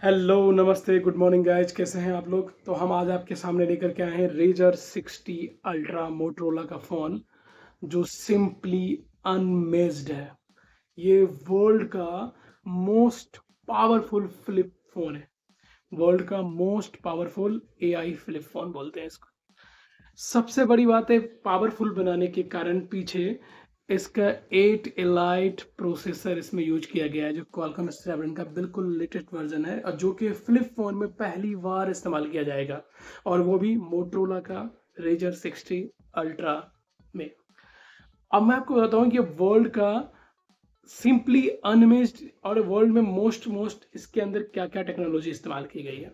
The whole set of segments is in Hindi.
हेलो नमस्ते गुड मॉर्निंग गाइज, कैसे हैं आप लोग। तो हम आज आपके सामने लेकर के आए हैं रेजर 60 अल्ट्रा मोटरोला का फ़ोन जो सिंपली अनमेच्ड है। ये वर्ल्ड का मोस्ट पावरफुल फ्लिप फ़ोन है। वर्ल्ड का most powerful AI flip phone बोलते हैं इसको। सबसे बड़ी बात है पावरफुल बनाने के कारण पीछे इसका 8 एलाइट प्रोसेसर इसमें यूज किया गया है जो क्वालकॉम स्नैपड्रैगन का बिल्कुल लेटेस्ट वर्जन है और जो कि फ्लिप फोन में पहली बार इस्तेमाल किया जाएगा और वो भी मोटरोला का रेजर 60 अल्ट्रा में। अब मैं आपको बताता हूँ कि वर्ल्ड का सिंपली अनमेच्ड और वर्ल्ड में मोस्ट इसके अंदर क्या क्या टेक्नोलॉजी इस्तेमाल की गई है।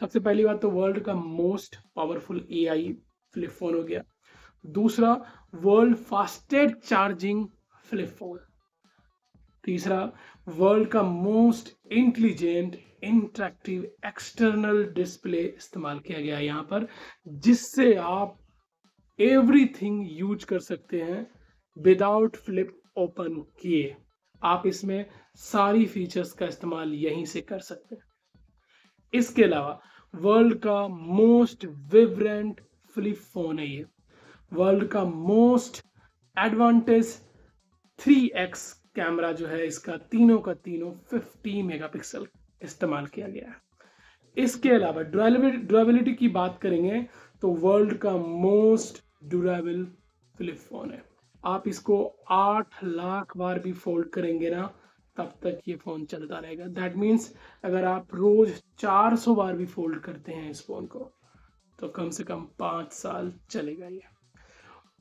सबसे पहली बात तो वर्ल्ड का most powerful AI flip phone हो गया। दूसरा, world fastest charging flip phone. तीसरा, वर्ल्ड का most intelligent interactive external display इस्तेमाल किया गया है यहाँ पर, जिससे आप एवरीथिंग यूज कर सकते हैं विदाउट फ्लिप ओपन किए। आप इसमें सारी फीचर्स का इस्तेमाल यहीं से कर सकते हैं। इसके अलावा वर्ल्ड का मोस्ट विब्रेंट फ्लिप फोन है ये। वर्ल्ड का मोस्ट एडवांटेज 3x कैमरा जो है इसका, तीनों का तीनों 50 मेगापिक्सल इस्तेमाल किया गया है। इसके अलावा ड्यूरेबिलिटी की बात करेंगे तो वर्ल्ड का मोस्ट ड्यूरेबल फ्लिप फोन है। आप इसको 8 लाख बार भी फोल्ड करेंगे ना, तब तक ये फोन चलता रहेगा। दैट मीन्स अगर आप रोज 400 बार भी फोल्ड करते हैं इस फोन को तो कम से कम 5 साल चलेगा ये।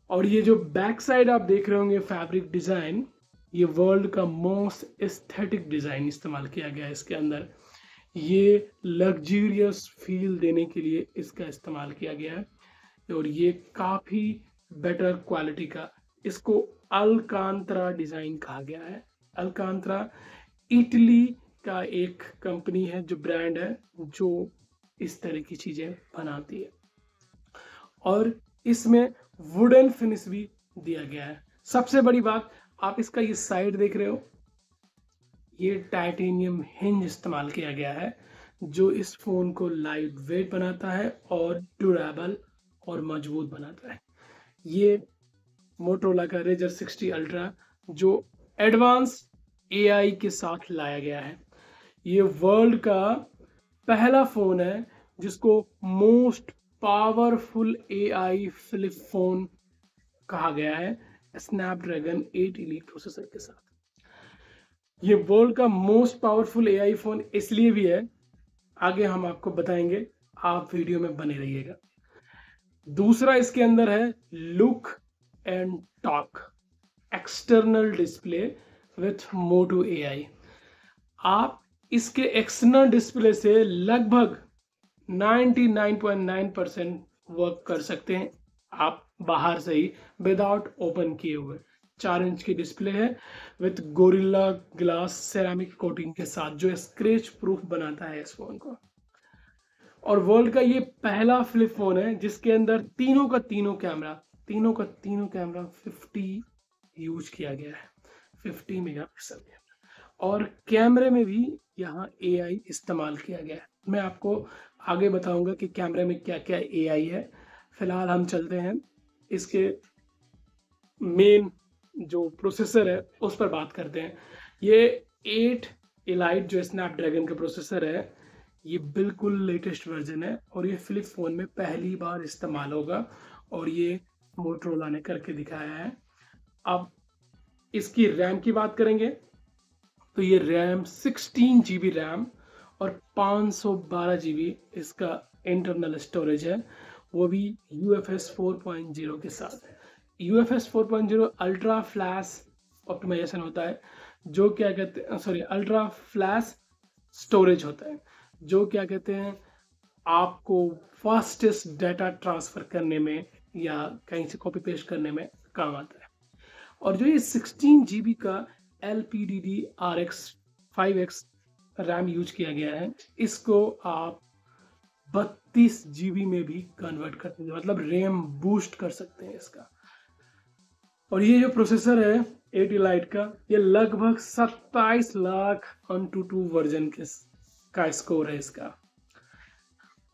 और ये जो बैक साइड आप देख रहे होंगे फैब्रिक डिजाइन, ये वर्ल्ड का मोस्ट एस्थेटिक डिजाइन इस्तेमाल किया गया है इसके अंदर। ये लग्जूरियस फील देने के लिए इसका इस्तेमाल किया गया है और ये काफी बेटर क्वालिटी का, इसको अलकांतरा डिजाइन कहा गया है। अलकांतरा इटली का एक कंपनी है, जो ब्रांड है जो इस तरह की चीजें बनाती है और इसमें वुडन फिनिश भी दिया गया है। सबसे बड़ी बात, आप इसका ये साइड देख रहे हो, ये टाइटेनियम हिंज इस्तेमाल किया गया है जो इस फोन को लाइट वेट बनाता है और ड्यूरेबल और मजबूत बनाता है। ये मोटरोला का रेजर 60 अल्ट्रा जो एडवांस एआई के साथ लाया गया है। ये वर्ल्ड का पहला फोन है जिसको most powerful AI flip phone कहा गया है, स्नैपड्रैगन 8 एलीट प्रोसेसर के साथ। ये वर्ल्ड का मोस्ट पावरफुल एआई फोन इसलिए भी है, आगे हम आपको बताएंगे, आप वीडियो में बने रहिएगा। दूसरा इसके अंदर है look and talk external display with Moto AI. आप इसके एक्सटर्नल डिस्प्ले से लगभग 99.9% वर्क कर सकते हैं आप बाहर से ही विदाउट ओपन किए हुए। 4 इंच की डिस्प्ले है with gorilla glass ceramic coating के साथ जो स्क्रैच प्रूफ बनाता है इस फोन को। और वर्ल्ड का ये पहला फ्लिप फोन है जिसके अंदर तीनों का तीनों कैमरा 50 यूज किया गया है, 50 मेगापिक्सल कैमरा। और कैमरे में भी यहाँ एआई इस्तेमाल किया गया है। मैं आपको आगे बताऊंगा कि कैमरे में क्या क्या एआई है। फिलहाल हम चलते हैं इसके मेन जो प्रोसेसर है उस पर बात करते हैं। ये 8 एलाइट जो स्नैपड्रैगन का प्रोसेसर है, ये बिल्कुल लेटेस्ट वर्जन है और ये फ्लिप फोन में पहली बार इस्तेमाल होगा और ये मोटरोला ने करके दिखाया है। अब इसकी रैम की बात करेंगे तो ये रैम 16 GB रैम और 512 GB इसका इंटरनल स्टोरेज है, वो भी UFS 4.0 के साथ। UFS 4.0 अल्ट्रा फ्लैश ऑप्टिमाइजेशन होता है, जो क्या कहते हैं, सॉरी, अल्ट्रा फ्लैश स्टोरेज होता है, जो क्या कहते हैं आपको फास्टेस्ट डाटा ट्रांसफर करने में या कहीं से कॉपी पेस्ट करने में काम आता है। और जो ये 16 GB का LPDDR5X रैम यूज किया गया है, इसको आप 32 GB में भी कन्वर्ट करते हैं, मतलब रैम बूस्ट कर सकते हैं इसका। और ये जो प्रोसेसर है 8 एलाइट का, ये लगभग 27 लाख AnTuTu वर्जन के का स्कोर है इसका।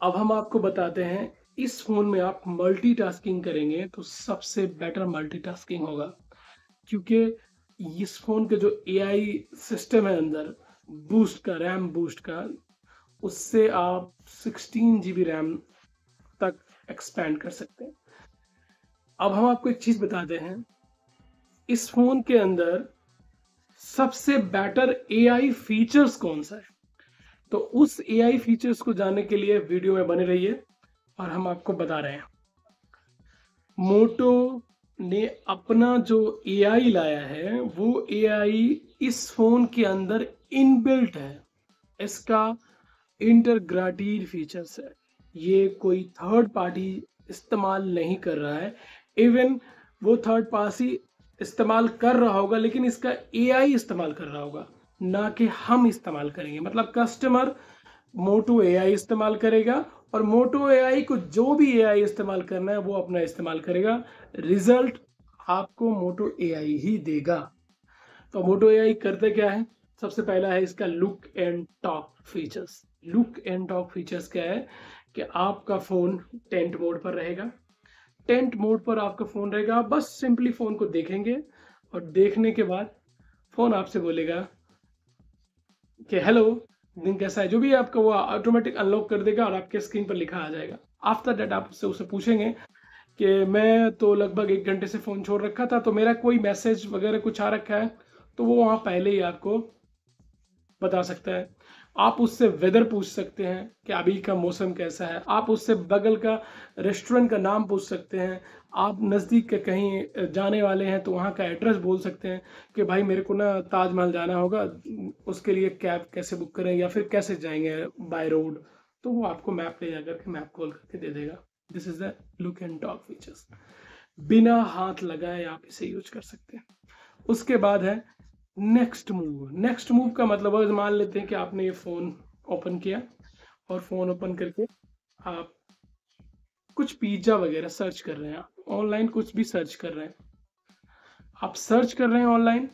अब हम आपको बताते हैं इस फोन में आप मल्टीटास्किंग करेंगे तो सबसे बेटर मल्टीटास्किंग होगा, क्योंकि इस फोन के जो एआई सिस्टम है अंदर बूस्ट का, रैम बूस्ट का, उससे आप 16 GB रैम तक एक्सपेंड कर सकते हैं। अब हम आपको एक चीज बताते हैं, इस फोन के अंदर सबसे बेटर एआई फीचर्स कौन सा है। तो उस एआई फीचर्स को जानने के लिए वीडियो में बने रहिए और हम आपको बता रहे हैं। मोटो ने अपना जो एआई लाया है वो एआई इस फोन के अंदर इनबिल्ट है। इसका इंटरग्रेटेड फीचर्स है, ये कोई थर्ड पार्टी इस्तेमाल नहीं कर रहा है। इवन वो थर्ड पार्टी इस्तेमाल कर रहा होगा लेकिन इसका एआई इस्तेमाल कर रहा होगा, ना कि हम इस्तेमाल करेंगे। मतलब कस्टमर मोटो एआई इस्तेमाल करेगा और मोटो एआई को जो भी एआई इस्तेमाल करना है वो अपना इस्तेमाल करेगा, रिजल्ट आपको मोटो एआई ही देगा। तो मोटो एआई करते क्या है, सबसे पहला है इसका look and talk features. Look and talk features क्या है कि आपका फोन टेंट मोड पर रहेगा। टेंट मोड पर आपका फोन रहेगा, आप बस सिंपली फोन को देखेंगे और देखने के बाद फोन आपसे बोलेगा कि हेलो, दिन कैसा है, जो भी आपका वो ऑटोमेटिक अनलॉक कर देगा और आपके स्क्रीन पर लिखा आ जाएगा। आफ्टर दैट आप उससे पूछेंगे कि मैं तो लगभग 1 घंटे से फ़ोन छोड़ रखा था, तो मेरा कोई मैसेज वगैरह कुछ आ रखा है, तो वो वहाँ पहले ही आपको बता सकता है। आप उससे वेदर पूछ सकते हैं कि अभी का मौसम कैसा है। आप उससे बगल का रेस्टोरेंट का नाम पूछ सकते हैं। आप नज़दीक के कहीं जाने वाले हैं तो वहाँ का एड्रेस बोल सकते हैं कि भाई मेरे को ना ताजमहल जाना होगा, उसके लिए कैब कैसे बुक करें या फिर कैसे जाएंगे बाय रोड। तो वो आपको मैप ले जाकर के मैप खोल करके दे देगा। This is the look and talk features. बिना हाथ लगाए आप इसे यूज कर सकते हैं। उसके बाद है नेक्स्ट मूव। नेक्स्ट मूव का मतलब है, मान लेते हैं कि आपने ये फोन ओपन किया और फोन ओपन करके आप कुछ पिज्जा वगैरह सर्च कर रहे हैं, ऑनलाइन कुछ भी सर्च कर रहे हैं, आप सर्च कर रहे हैं ऑनलाइन,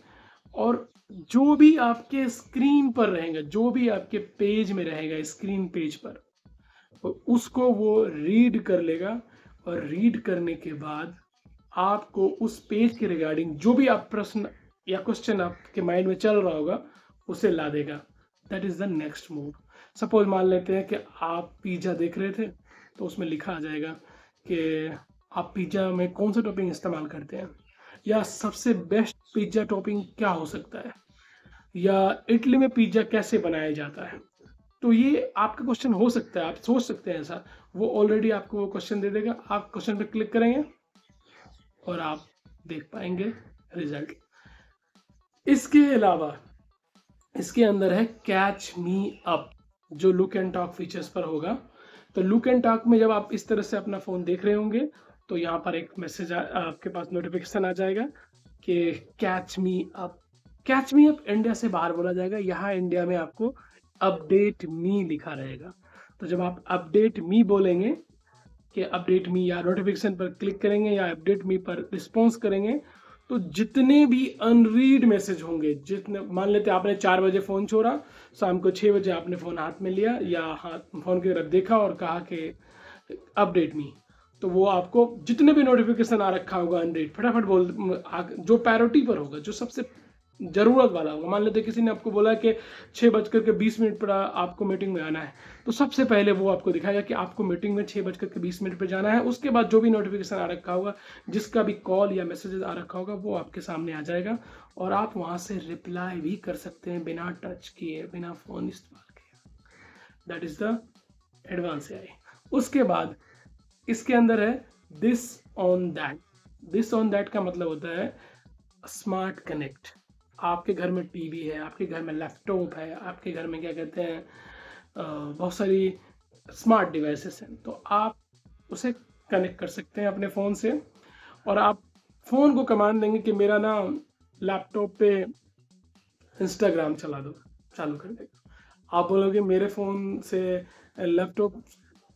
और जो भी आपके स्क्रीन पर रहेगा, जो भी आपके पेज में रहेगा स्क्रीन पेज पर, तो उसको वो रीड कर लेगा और रीड करने के बाद आपको उस पेज के रिगार्डिंग जो भी आप प्रश्न या क्वेश्चन आपके माइंड में चल रहा होगा उसे ला देगा। That is the next move. Suppose मान लेते हैं कि आप पिज्जा देख रहे थे, तो उसमें लिखा आ जाएगा कि आप पिज्जा में कौन सा टॉपिंग इस्तेमाल करते हैं, या सबसे बेस्ट पिज्जा टॉपिंग क्या हो सकता है, या इटली में पिज्जा कैसे बनाया जाता है। तो ये आपका क्वेश्चन हो सकता है, आप सोच सकते हैं ऐसा, वो ऑलरेडी आपको वो क्वेश्चन दे देगा। आप क्वेश्चन पे क्लिक करेंगे और आप देख पाएंगे रिजल्ट। इसके अलावा इसके अंदर है कैच मी अप, जो लुक एंड टॉक फीचर्स पर होगा। तो लुक एंड टॉक में जब आप इस तरह से अपना फोन देख रहे होंगे तो यहाँ पर एक मैसेज आपके पास नोटिफिकेशन आ जाएगा कि catch me up. Catch me up India से बाहर बोला जाएगा, यहाँ इंडिया में आपको अपडेट मी लिखा रहेगा। तो जब आप अपडेट मी बोलेंगे कि अपडेट मी, या नोटिफिकेशन पर क्लिक करेंगे या अपडेट मी पर रिस्पॉन्स करेंगे, तो जितने भी अनरीड मैसेज होंगे, जितने, मान लेते आपने 4 बजे फ़ोन छोड़ा, शाम को 6 बजे आपने फ़ोन हाथ में लिया या हाथ फ़ोन की तरफ देखा और कहा कि अपडेट मी, तो वो आपको जितने भी नोटिफिकेशन आ रखा होगा अनरीड फटाफट बोल, जो प्रायोरिटी पर होगा, जो सबसे ज़रूरत वाला होगा। मान लेते किसी ने आपको बोला कि 6:20 पर आपको मीटिंग में आना है, तो सबसे पहले वो आपको दिखाएगा कि आपको मीटिंग में 6:20 पर जाना है। उसके बाद जो भी नोटिफिकेशन आ रखा होगा, जिसका भी कॉल या मैसेजेस आ रखा होगा, वो आपके सामने आ जाएगा और आप वहाँ से रिप्लाई भी कर सकते हैं बिना टच किए, बिना फ़ोन इस्तेमाल किए। That is the advance AI. उसके बाद इसके अंदर है this on that. This on that का मतलब होता है स्मार्ट कनेक्ट। आपके घर में टीवी है, आपके घर में लैपटॉप है, आपके घर में क्या कहते हैं बहुत सारी स्मार्ट डिवाइसेस हैं, तो आप उसे कनेक्ट कर सकते हैं अपने फ़ोन से और आप फ़ोन को कमांड देंगे कि मेरा ना लैपटॉप पे इंस्टाग्राम चला दो, चालू कर देगा। आप बोलोगे मेरे फ़ोन से लैपटॉप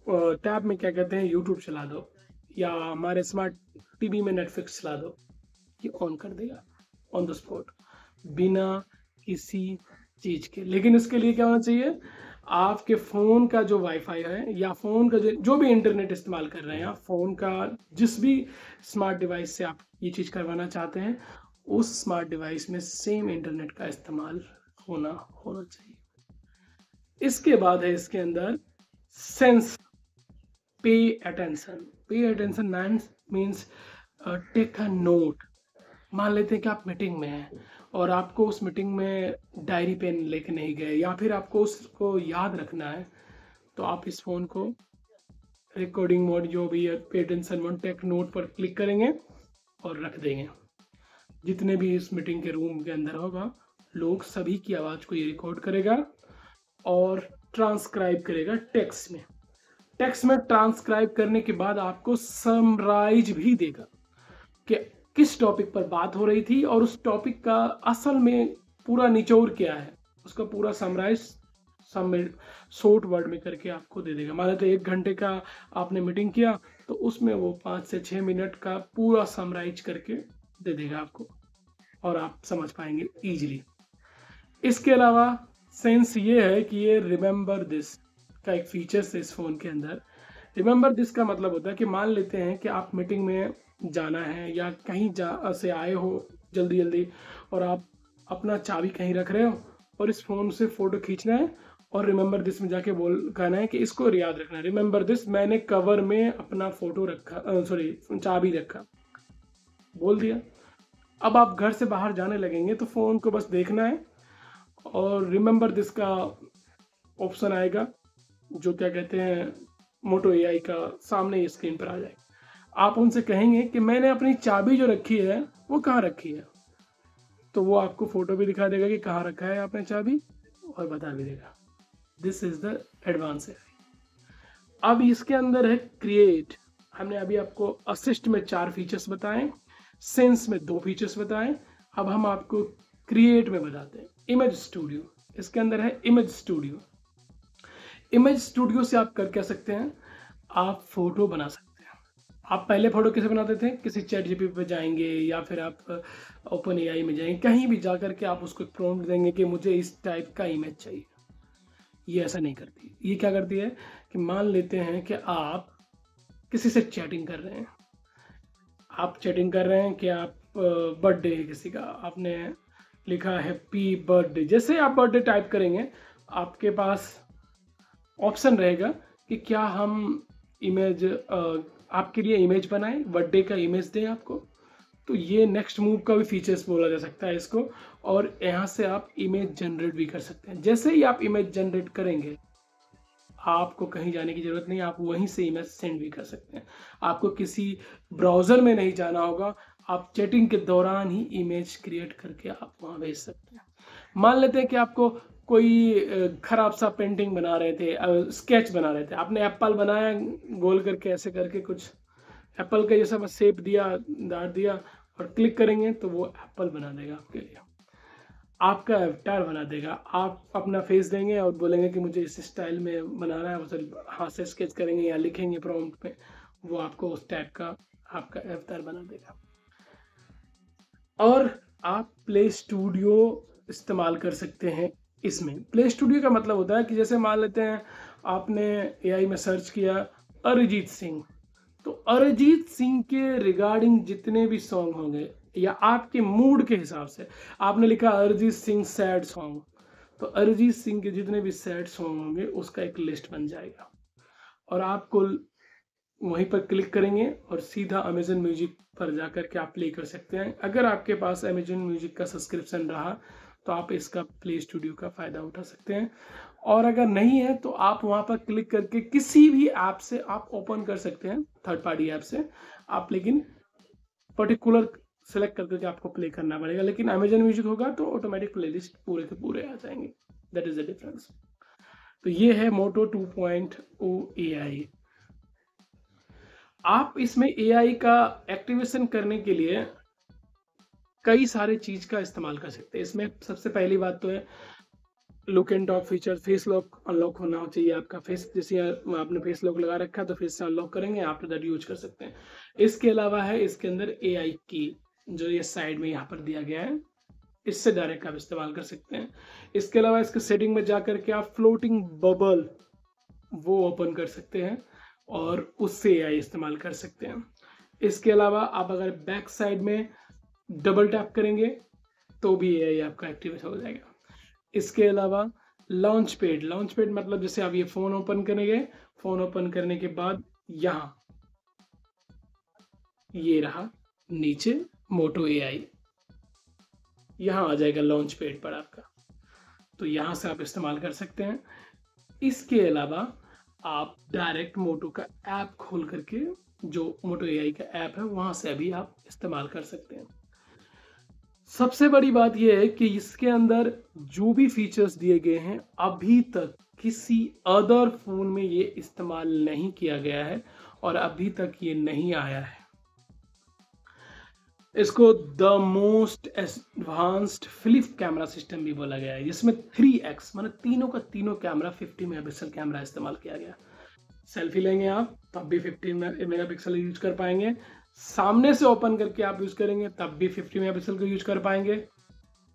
टैब में क्या कहते हैं यूट्यूब चला दो, या हमारे स्मार्ट टीवी में नेटफ्लिक्स चला दो, ये ऑन कर देगा ऑन द स्पॉट, बिना किसी चीज़ के। लेकिन इसके लिए क्या होना चाहिए, आपके फ़ोन का जो वाईफाई है या फ़ोन का जो भी इंटरनेट इस्तेमाल कर रहे हैं आप, फ़ोन का जिस भी स्मार्ट डिवाइस से आप ये चीज़ करवाना चाहते हैं, उस स्मार्ट डिवाइस में सेम इंटरनेट का इस्तेमाल होना होना चाहिए। इसके बाद है इसके अंदर sense pay attention. Pay attention means take a note. मान लेते हैं कि आप मीटिंग में हैं और आपको उस मीटिंग में डायरी पेन लेके नहीं गए या फिर आपको उसको याद रखना है, तो आप इस फ़ोन को रिकॉर्डिंग मोड जो भी है pay attention mode take note पर क्लिक करेंगे और रख देंगे। जितने भी इस मीटिंग के रूम के अंदर होगा, लोग सभी की आवाज़ को ये रिकॉर्ड करेगा और ट्रांसक्राइब करेगा टेक्स्ट में। टेक्स्ट में ट्रांसक्राइब करने के बाद आपको समराइज भी देगा कि किस टॉपिक पर बात हो रही थी और उस टॉपिक का असल में पूरा निचोड़ क्या है, उसका पूरा समराइज शॉर्ट वर्ड में करके आपको दे देगा। मान लेते 1 घंटे का आपने मीटिंग किया, तो उसमें वो 5 से 6 मिनट का पूरा समराइज करके दे देगा आपको और आप समझ पाएंगे ईजिली। इसके अलावा सेंस ये है कि ये रिमेंबर दिस का एक फीचर्स है इस फ़ोन के अंदर। रिमेंबर दिस का मतलब होता है कि मान लेते हैं कि आप मीटिंग में जाना है या कहीं से आए हो जल्दी जल्दी और आप अपना चाबी कहीं रख रहे हो और इस फ़ोन से फ़ोटो खींचना है और रिमेंबर दिस में जाके कहना है कि इसको याद रखना है, रिमेंबर दिस मैंने कवर में अपना फ़ोटो रखा, चाबी रखा, बोल दिया। अब आप घर से बाहर जाने लगेंगे तो फ़ोन को बस देखना है और रिमेंबर दिस का ऑप्शन आएगा, जो क्या कहते हैं मोटो एआई का सामने ही स्क्रीन पर आ जाएगा। आप उनसे कहेंगे कि मैंने अपनी चाबी जो रखी है वो कहाँ रखी है, तो वो आपको फोटो भी दिखा देगा कि कहाँ रखा है आपने चाबी और बता भी देगा। This is the advance AI. अब इसके अंदर है क्रिएट। हमने अभी आपको असिस्ट में 4 फीचर्स बताए, सेंस में 2 फीचर्स बताए, अब हम आपको क्रिएट में बताते हैं। इमेज स्टूडियो, इसके अंदर है इमेज स्टूडियो। इमेज स्टूडियो से आप कर क्या सकते हैं, आप फोटो बना सकते हैं। आप पहले फोटो कैसे बनाते थे, किसी चैट जीपीटी पे जाएंगे या फिर आप ओपन एआई में जाएंगे, कहीं भी जा करके आप उसको प्रॉम्प्ट देंगे कि मुझे इस टाइप का इमेज चाहिए। ये ऐसा नहीं करती। ये क्या करती है कि मान लेते हैं कि आप किसी से चैटिंग कर रहे हैं, आप चैटिंग कर रहे हैं कि आप बर्थडे है किसी का, आपने लिखा हैप्पी बर्थडे, जैसे आप बर्थडे टाइप करेंगे आपके पास ऑप्शन रहेगा कि क्या हम इमेज आपके लिए इमेज बनाएं, बर्थडे का इमेज दें आपको। तो ये नेक्स्ट मूव का भी फीचर्स बोला जा सकता है इसको, और यहाँ से आप इमेज जनरेट भी कर सकते हैं। जैसे ही आप इमेज जनरेट करेंगे आपको कहीं जाने की जरूरत नहीं, आप वहीं से इमेज सेंड भी कर सकते हैं। आपको किसी ब्राउजर में नहीं जाना होगा, आप चैटिंग के दौरान ही इमेज क्रिएट करके आप वहाँ भेज सकते हैं। मान लेते हैं कि आपको कोई खराब सा पेंटिंग बना रहे थे, स्केच बना रहे थे, आपने एप्पल बनाया गोल करके, ऐसे करके कुछ एप्पल का जैसा बस शेप दिया, डाल दिया और क्लिक करेंगे तो वो एप्पल बना देगा आपके लिए, आपका अवतार बना देगा। आप अपना फेस देंगे और बोलेंगे कि मुझे इस स्टाइल में बनाना है, मतलब हाथ से स्केच करेंगे या लिखेंगे प्रॉम्प्ट में, वो आपको उस टाइप का आपका अवतार बना देगा। और आप प्ले स्टूडियो इस्तेमाल कर सकते हैं इसमें। प्ले स्टूडियो का मतलब होता है कि जैसे मान लेते हैं आपने एआई में सर्च किया अरिजीत सिंह, तो अरिजीत सिंह के रिगार्डिंग जितने भी सॉन्ग होंगे या आपके मूड के हिसाब से आपने लिखा अरिजीत सिंह सैड सॉन्ग, तो अरिजीत सिंह के जितने भी सैड सॉन्ग होंगे उसका एक लिस्ट बन जाएगा और आपको वहीं पर क्लिक करेंगे और सीधा अमेजन म्यूजिक पर जाकर के आप प्ले कर सकते हैं। अगर आपके पास अमेजन म्यूजिक का सब्सक्रिप्शन रहा तो आप इसका प्ले स्टूडियो का फ़ायदा उठा सकते हैं, और अगर नहीं है तो आप वहाँ पर क्लिक करके किसी भी ऐप से आप ओपन कर सकते हैं, थर्ड पार्टी ऐप से आप, लेकिन पर्टिकुलर सेलेक्ट करके आपको प्ले करना पड़ेगा। लेकिन अमेजन म्यूजिक होगा तो ऑटोमेटिक प्लेलिस्ट पूरे के पूरे आ जाएंगे। That is the difference. तो ये है मोटो 2.0 AI। आप इसमें AI का एक्टिवेशन करने के लिए कई सारे चीज का इस्तेमाल कर सकते हैं। इसमें सबसे पहली बात तो है look and talk feature, face lock unlock होना चाहिए आपका फेस, जैसे आपने फेस लॉक लगा रखा है तो फेस से अनलॉक करेंगे आप दैट यूज कर सकते हैं। इसके अलावा है इसके अंदर AI की, जो ये साइड में यहाँ पर दिया गया है, इससे डायरेक्ट आप इस्तेमाल कर सकते हैं। इसके अलावा इसके सेटिंग में जाकर के आप फ्लोटिंग बबल वो ओपन कर सकते हैं और उससे एआई इस्तेमाल कर सकते हैं। इसके अलावा आप अगर बैक साइड में डबल टैप करेंगे तो भी एआई आपका एक्टिवेट हो जाएगा। इसके अलावा लॉन्च पेड मतलब जैसे आप ये फोन ओपन करेंगे, फोन ओपन करने के बाद यहाँ ये रहा नीचे मोटो एआई, यहाँ आ जाएगा लॉन्च पेड पर आपका, तो यहाँ से आप इस्तेमाल कर सकते हैं। इसके अलावा आप डायरेक्ट मोटो का ऐप खोल करके, जो मोटो एआई का ऐप है, वहां से अभी आप इस्तेमाल कर सकते हैं। सबसे बड़ी बात यह है कि इसके अंदर जो भी फीचर्स दिए गए हैं अभी तक किसी अदर फोन में ये इस्तेमाल नहीं किया गया है और अभी तक ये नहीं आया है। इसको the most advanced flip camera system भी बोला गया है, जिसमें 3x मतलब तीनों का तीनों कैमरा 50 मेगापिक्सल कैमरा इस्तेमाल किया गया। सेल्फी लेंगे आप तब भी 15 मेगापिक्सल यूज कर पाएंगे, सामने से ओपन करके आप यूज करेंगे तब भी 50 मेगापिक्सल को यूज कर पाएंगे।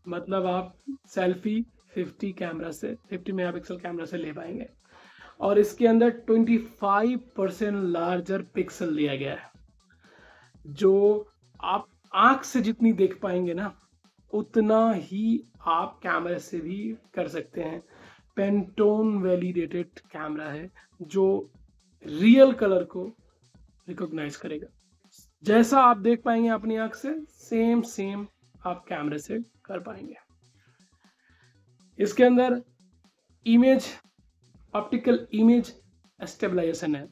मतलब आप सेल्फी 50 मेगापिक्सल कैमरा से ले पाएंगे। और इसके अंदर 25% लार्जर पिक्सल दिया गया है, जो आप आंख से जितनी देख पाएंगे ना उतना ही आप कैमरे से भी कर सकते हैं। पेंटोन वैलिडेटेड कैमरा है जो रियल कलर को रिकॉग्नाइज करेगा। जैसा आप देख पाएंगे अपनी आंख से सेम आप कैमरे से कर पाएंगे। इसके अंदर ऑप्टिकल इमेज स्टेबलाइजेशन है।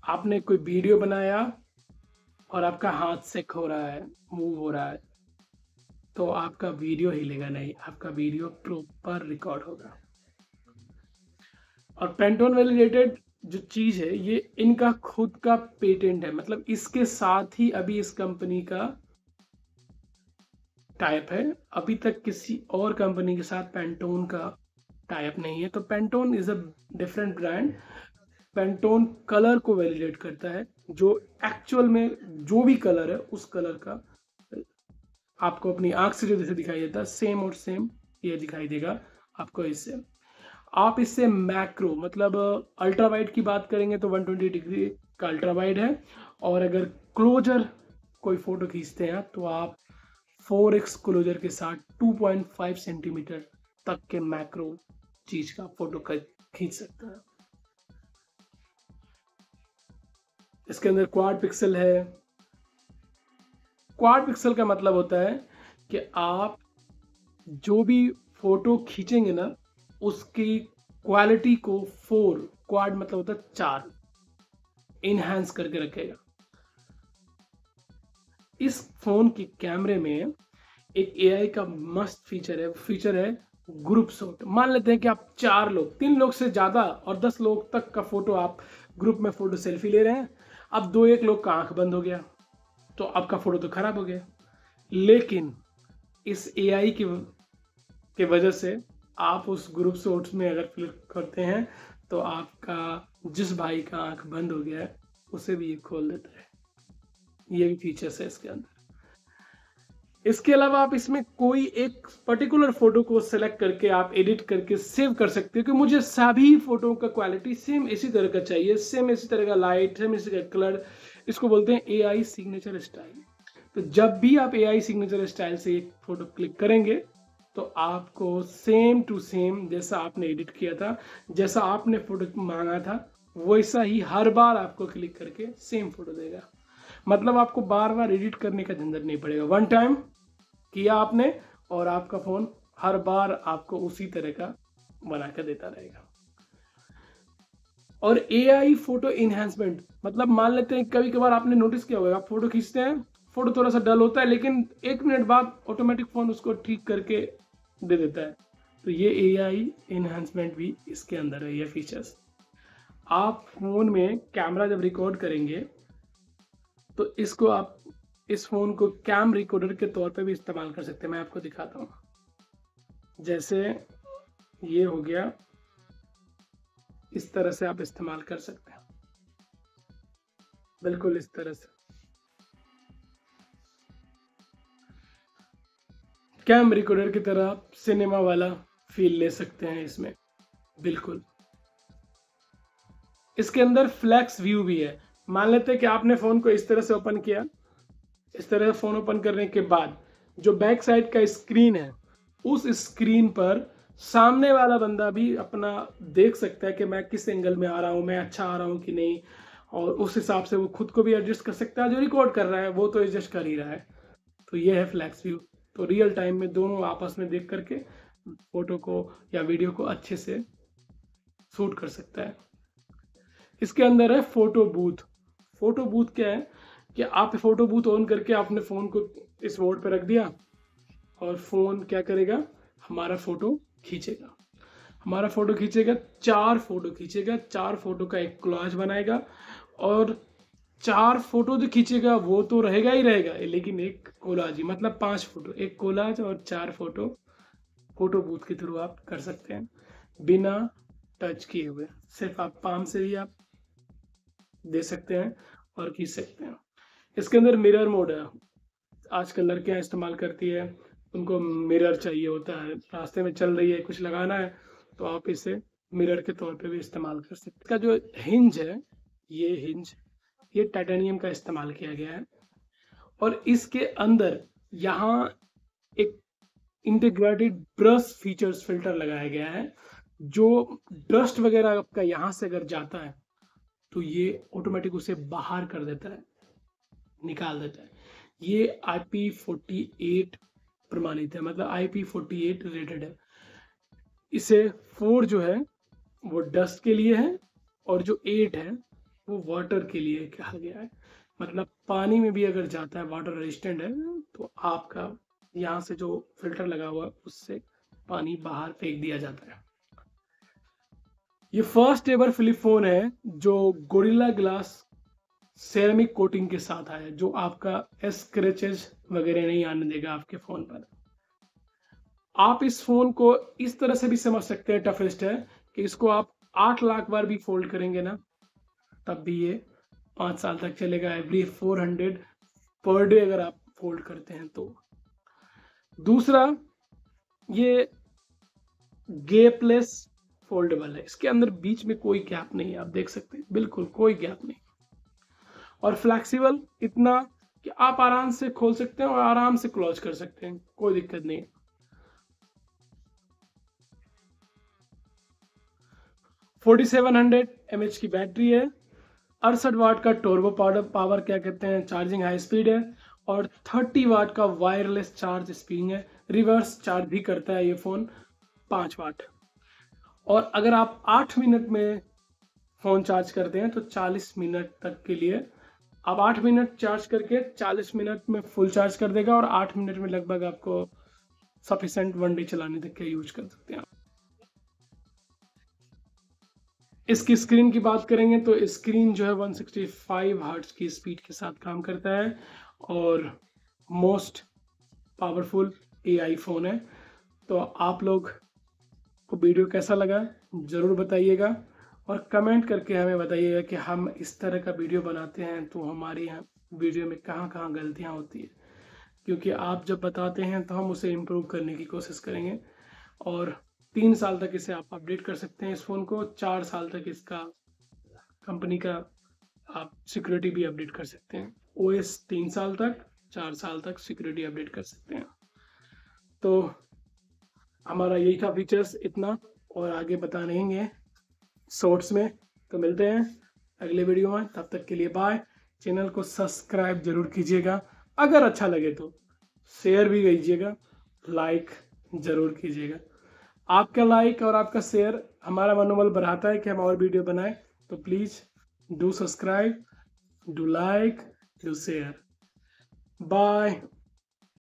आपने कोई वीडियो बनाया और आपका हाथ से हो रहा है, मूव हो रहा है, तो आपका वीडियो हिलेगा नहीं, आपका वीडियो प्रॉपर रिकॉर्ड होगा। और पेंटोन वैलिडेटेड जो चीज है ये इनका खुद का पेटेंट है, मतलब इसके साथ ही अभी इस कंपनी का टाइप है। अभी तक किसी और कंपनी के साथ पेंटोन का टाइप नहीं है। तो Pantone is a different brand. Pantone colour को वैलिडेट करता है, जो एक्चुअल में जो भी कलर है उस कलर का आपको अपनी आंख से जो जैसे दिखाई देता है सेम और सेम ये दिखाई देगा आपको। इससे आप इससे मैक्रो मतलब अल्ट्रा वाइड की बात करेंगे तो 120 डिग्री का अल्ट्रा वाइड है, और अगर क्लोजर कोई फोटो खींचते हैं तो आप 4x क्लोजर के साथ 2.5 सेंटीमीटर तक के मैक्रो चीज का फोटो खींच सकते हैं। इसके अंदर क्वाड पिक्सल है। क्वाड पिक्सल का मतलब होता है कि आप जो भी फोटो खींचेंगे ना उसकी क्वालिटी को 4, क्वाड मतलब होता है 4, इनहैंस करके रखेगा। इस फोन के कैमरे में एक एआई का मस्त फीचर है ग्रुप शॉट। मान लेते हैं कि आप 4 लोग, 3 लोग से ज्यादा और 10 लोग तक का फोटो आप ग्रुप में फोटो सेल्फी ले रहे हैं। अब 2-1 लोग का आंख बंद हो गया तो आपका फोटो तो खराब हो गया, लेकिन इस एआई की वजह से आप उस ग्रुप शॉट्स में अगर क्लिक करते हैं तो आपका जिस भाई का आंख बंद हो गया है उसे भी ये खोल देता है। ये भी फीचर्स है इसके अंदर। इसके अलावा आप इसमें कोई एक पर्टिकुलर फोटो को सेलेक्ट करके आप एडिट करके सेव कर सकते हो कि मुझे सभी फोटो का क्वालिटी सेम इसी तरह का चाहिए, सेम इसी तरह का लाइट, सेम इसी तरह का कलर। इसको बोलते हैं एआई सिग्नेचर स्टाइल। तो जब भी आप एआई सिग्नेचर स्टाइल से एक फोटो क्लिक करेंगे तो आपको सेम टू सेम जैसा आपने एडिट किया था, जैसा आपने फोटो मांगा था, वैसा ही हर बार आपको क्लिक करके सेम फोटो देगा। मतलब आपको बार बार एडिट करने का झंझट नहीं पड़ेगा। वन टाइम किया आपने और आपका फोन हर बार आपको उसी तरह का बना कर देता रहेगा। और एआई फोटो इनहेंसमेंट मतलब मान लेते हैं कभी कभार आपने नोटिस किया होगा, आप फोटो खींचते हैं, फोटो थोड़ा सा डल होता है, लेकिन 1 मिनट बाद ऑटोमेटिक फोन उसको ठीक करके दे देता है। तो ये एआई इनहेंसमेंट भी इसके अंदर है, ये फीचर्स। आप फोन में कैमरा जब रिकॉर्ड करेंगे तो इसको आप इस फोन को कैम रिकॉर्डर के तौर पे भी इस्तेमाल कर सकते हैं। मैं आपको दिखाता हूँ। जैसे ये हो गया, इस तरह से आप इस्तेमाल कर सकते हैं, बिल्कुल इस तरह से। कैम रिकॉर्डर की तरह आप सिनेमा वाला फील ले सकते हैं इसमें, बिल्कुल। इसके अंदर फ्लैक्स व्यू भी है। मान लेते हैं कि आपने फ़ोन को इस तरह से ओपन किया, इस तरह से फ़ोन ओपन करने के बाद जो बैक साइड का स्क्रीन है, उस स्क्रीन पर सामने वाला बंदा भी अपना देख सकता है कि मैं किस एंगल में आ रहा हूँ, मैं अच्छा आ रहा हूँ कि नहीं, और उस हिसाब से वो खुद को भी एडजस्ट कर सकता है। जो रिकॉर्ड कर रहा है वो तो एडजस्ट कर ही रहा है। तो ये है फ्लैक्स व्यू। तो रियल टाइम में दोनों आपस में देख करके फोटो को या वीडियो को अच्छे से शूट कर सकता है। इसके अंदर है फोटो बूथ। फोटो बूथ क्या है कि आप फोटो बूथ ऑन करके आपने फ़ोन को इस मोड पे रख दिया और फ़ोन क्या करेगा, हमारा फ़ोटो खींचेगा। हमारा फ़ोटो खींचेगा, 4 फ़ोटो खींचेगा, 4 फ़ोटो का एक कोलाज बनाएगा, और 4 फ़ोटो जो खींचेगा वो तो रहेगा ही रहेगा, लेकिन एक कोलाज ही, मतलब 5 फ़ोटो, एक कोलाज और 4 फ़ोटो फोटो बूथ के थ्रू आप कर सकते हैं बिना टच किए हुए। सिर्फ आप पाम से ही आप दे सकते हैं और खींच सकते हैं। इसके अंदर मिरर मोड है। आजकल लड़कियां इस्तेमाल करती है, उनको मिरर चाहिए होता है, रास्ते में चल रही है, कुछ लगाना है, तो आप इसे मिरर के तौर पे भी इस्तेमाल कर सकते हैं। इसका जो हिंज है, ये हिंज, ये टाइटेनियम का इस्तेमाल किया गया है, और इसके अंदर यहाँ एक इंटीग्रेटेड ब्रश फीचर्स फिल्टर लगाया गया है, जो डस्ट वगैरह आपका यहाँ से अगर जाता है तो ये ऑटोमेटिक उसे बाहर कर देता है, निकाल देता है। ये IP48 प्रमाणित है, मतलब IP48 रेटेड है। इसे 4 जो है वो डस्ट के लिए है, और जो 8 है वो वाटर के लिए कहा गया है। मतलब पानी में भी अगर जाता है, वाटर रेजिस्टेंट है, तो आपका यहाँ से जो फिल्टर लगा हुआ है उससे पानी बाहर फेंक दिया जाता है। ये फर्स्ट एवर फ्लिप फोन है जो गोरिल्ला ग्लास सेरेमिक कोटिंग के साथ आया है, जो आपका स्क्रैचेस वगैरह नहीं आने देगा आपके फोन पर। आप इस फोन को इस तरह से भी समझ सकते हैं, टफेस्ट है कि इसको आप 8 लाख बार भी फोल्ड करेंगे ना, तब भी ये 5 साल तक चलेगा। एवरी 400 पर डे अगर आप फोल्ड करते हैं तो। दूसरा, ये गैपलेस फोल्डेबल है। इसके अंदर बीच में कोई गैप नहीं है, आप देख सकते हैं, बिल्कुल कोई गैप नहीं। और फ्लेक्सिबल इतना कि आप आराम से खोल सकते हैं और आराम से क्लोज कर सकते हैं, कोई दिक्कत नहीं है। 4700 mAh की बैटरी है, 68 वाट का टर्बो पावर क्या कहते हैं, चार्जिंग हाई स्पीड है, और 30 वाट का वायरलेस चार्ज स्पीड है। रिवर्स चार्ज भी करता है ये फ़ोन 5 वाट। और अगर आप 8 मिनट में फ़ोन चार्ज करते हैं तो 40 मिनट तक के लिए, आप 8 मिनट चार्ज करके 40 मिनट में फुल चार्ज कर देगा, और 8 मिनट में लगभग आपको सफिशेंट 1 डे चलाने तक के यूज कर सकते हैं। इसकी स्क्रीन की बात करेंगे तो स्क्रीन जो है 165 हर्ट्ज की स्पीड के साथ काम करता है, और मोस्ट पावरफुल AI फ़ोन है। तो आप लोग को वीडियो कैसा लगा ज़रूर बताइएगा, और कमेंट करके हमें बताइएगा कि हम इस तरह का वीडियो बनाते हैं तो हमारी यहाँ वीडियो में कहाँ कहाँ गलतियाँ होती है, क्योंकि आप जब बताते हैं तो हम उसे इम्प्रूव करने की कोशिश करेंगे। और 3 साल तक इसे आप अपडेट कर सकते हैं, इस फ़ोन को 4 साल तक इसका कंपनी का आप सिक्योरिटी भी अपडेट कर सकते हैं। OS 3 साल तक, 4 साल तक सिक्योरिटी अपडेट कर सकते हैं। तो हमारा यही था फीचर्स इतना, और आगे बता रहेंगे शॉर्ट्स में। तो मिलते हैं अगले वीडियो में, तब तक के लिए बाय। चैनल को सब्सक्राइब जरूर कीजिएगा, अगर अच्छा लगे तो शेयर भी कीजिएगा, लाइक जरूर कीजिएगा। आपका लाइक और आपका शेयर हमारा मनोबल बढ़ाता है कि हम और वीडियो बनाएं। तो please do subscribe, do like, do share. Bye.